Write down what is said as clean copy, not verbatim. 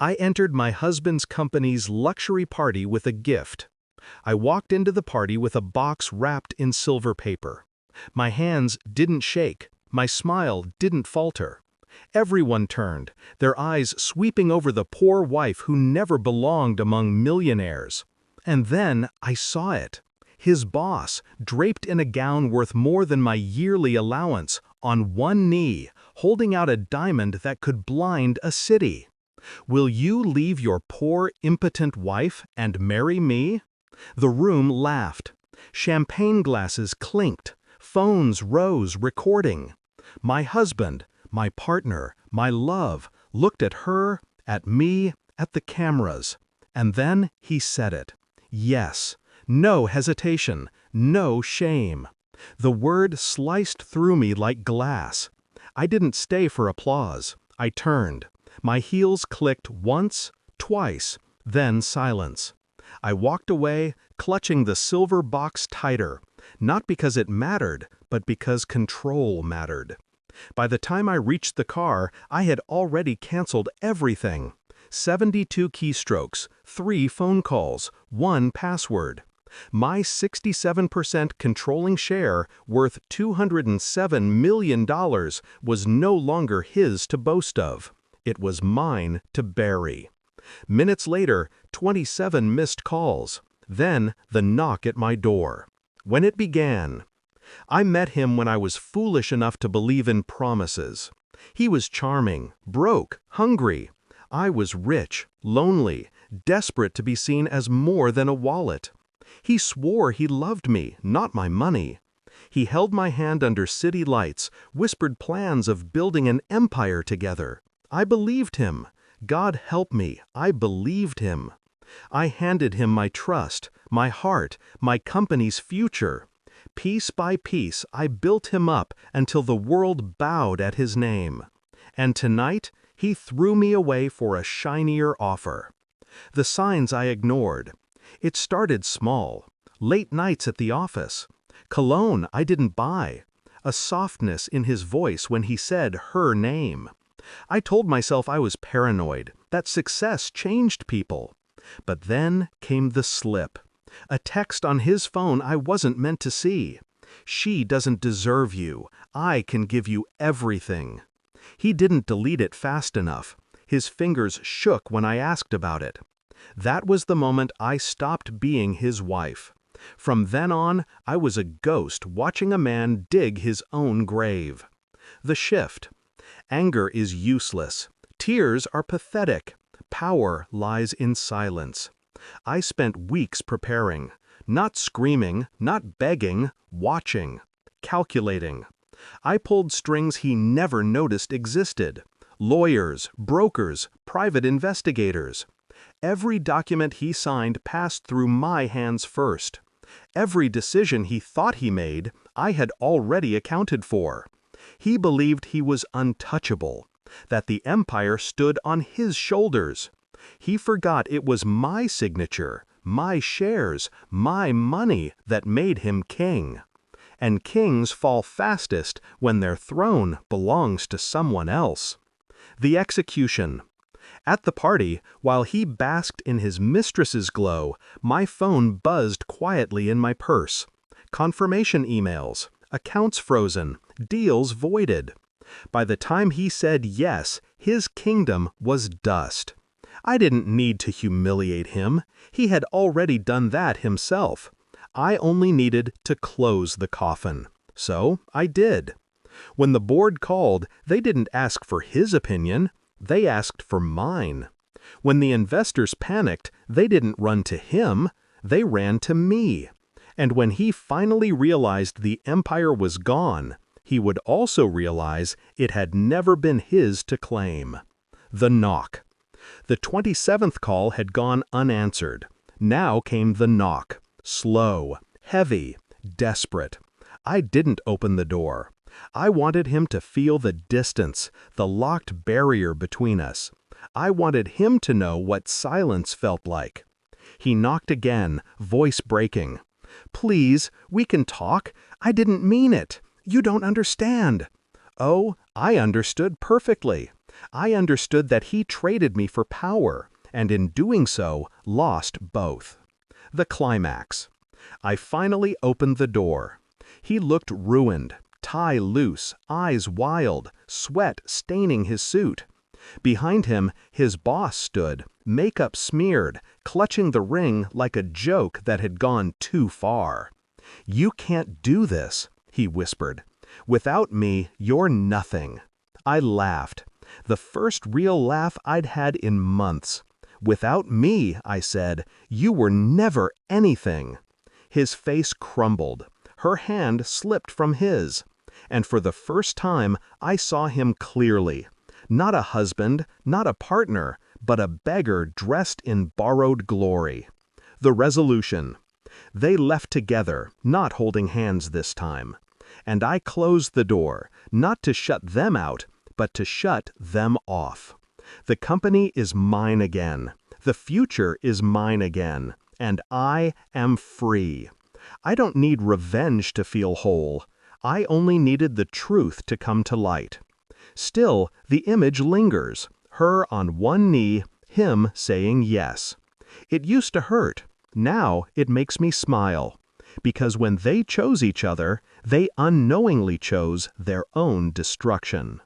I entered my husband's company's luxury party with a gift. I walked into the party with a box wrapped in silver paper. My hands didn't shake, my smile didn't falter. Everyone turned, their eyes sweeping over the poor wife who never belonged among millionaires. And then I saw it. His boss, draped in a gown worth more than my yearly allowance, on one knee, holding out a diamond that could blind a city. "Will you leave your poor, impotent wife and marry me?" The room laughed. Champagne glasses clinked. Phones rose, recording. My husband, my partner, my love, looked at her, at me, at the cameras. And then he said it. Yes. No hesitation. No shame. The word sliced through me like glass. I didn't stay for applause. I turned. My heels clicked once, twice, then silence. I walked away, clutching the silver box tighter, not because it mattered, but because control mattered. By the time I reached the car, I had already canceled everything. 72 keystrokes, 3 phone calls, 1 password. My 67% controlling share, worth $207 million, was no longer his to boast of. It was mine to bury. Minutes later, 27 missed calls. Then the knock at my door. When it began, I met him when I was foolish enough to believe in promises. He was charming, broke, hungry. I was rich, lonely, desperate to be seen as more than a wallet. He swore he loved me, not my money. He held my hand under city lights, whispered plans of building an empire together. I believed him. God help me, I believed him. I handed him my trust, my heart, my company's future. Piece by piece, I built him up until the world bowed at his name. And tonight, he threw me away for a shinier offer. The signs I ignored. It started small. Late nights at the office. Cologne I didn't buy. A softness in his voice when he said her name. I told myself I was paranoid, that success changed people. But then came the slip. A text on his phone I wasn't meant to see. "She doesn't deserve you. I can give you everything." He didn't delete it fast enough. His fingers shook when I asked about it. That was the moment I stopped being his wife. From then on, I was a ghost watching a man dig his own grave. The shift. Anger is useless. Tears are pathetic. Power lies in silence. I spent weeks preparing, not screaming, not begging, watching, calculating. I pulled strings he never noticed existed. Lawyers, brokers, private investigators. Every document he signed passed through my hands first. Every decision he thought he made, I had already accounted for. He believed he was untouchable, that the empire stood on his shoulders. He forgot it was my signature, my shares, my money that made him king. And kings fall fastest when their throne belongs to someone else. The execution. At the party, while he basked in his mistress's glow, my phone buzzed quietly in my purse. Confirmation emails, accounts frozen, deals voided. By the time he said yes, his kingdom was dust. I didn't need to humiliate him. He had already done that himself. I only needed to close the coffin. So I did. When the board called, they didn't ask for his opinion. They asked for mine. When the investors panicked, they didn't run to him. They ran to me. And when he finally realized the empire was gone, he would also realize it had never been his to claim. The knock. The 27th call had gone unanswered. Now came the knock. Slow, heavy, desperate. I didn't open the door. I wanted him to feel the distance, the locked barrier between us. I wanted him to know what silence felt like. He knocked again, voice breaking. "Please, we can talk. I didn't mean it. You don't understand." Oh, I understood perfectly. I understood that he traded me for power, and in doing so, lost both. The climax. I finally opened the door. He looked ruined, tie loose, eyes wild, sweat staining his suit. Behind him, his boss stood, makeup smeared, clutching the ring like a joke that had gone too far. "You can't do this," he whispered. "Without me, you're nothing." I laughed. The first real laugh I'd had in months. "Without me," I said, "you were never anything." His face crumbled. Her hand slipped from his. And for the first time, I saw him clearly. Not a husband, not a partner, but a beggar dressed in borrowed glory. The resolution. They left together, not holding hands this time. And I closed the door, not to shut them out, but to shut them off. The company is mine again. The future is mine again. And I am free. I don't need revenge to feel whole. I only needed the truth to come to light. Still, the image lingers. Her on one knee, him saying yes. It used to hurt. Now it makes me smile. Because when they chose each other, they unknowingly chose their own destruction.